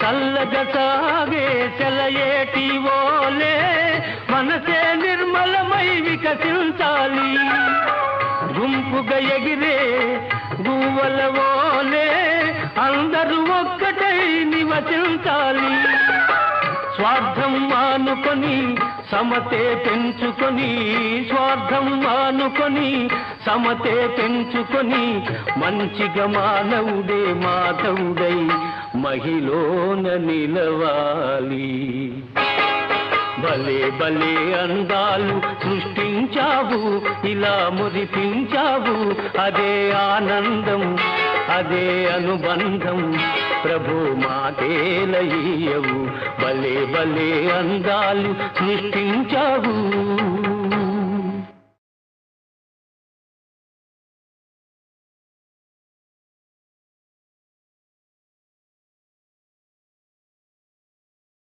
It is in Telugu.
చల్లగా సాగే చెలయేటి ఓలే మనసే నిర్మలమై వికసించాలి. గుంపుగా ఎగిరే గువ్వల ఓలే అందరూ ఒక్కటై నివసించాలి. స్వార్థం మానుకొని సమతే పెంచుకొని, స్వార్థం మానుకొని సమతే పెంచుకొని మంచిగా మానవుడే మాధవుడై మహిళన నిలవాలి. భలే భలే అందాలు సృష్టించావు, ఇలా మురిపించావు, అదే ఆనందం అదే అనుబంధం, ప్రభు మాటేలయ్యవు. భలే భలే అందాలు సృష్టించావు.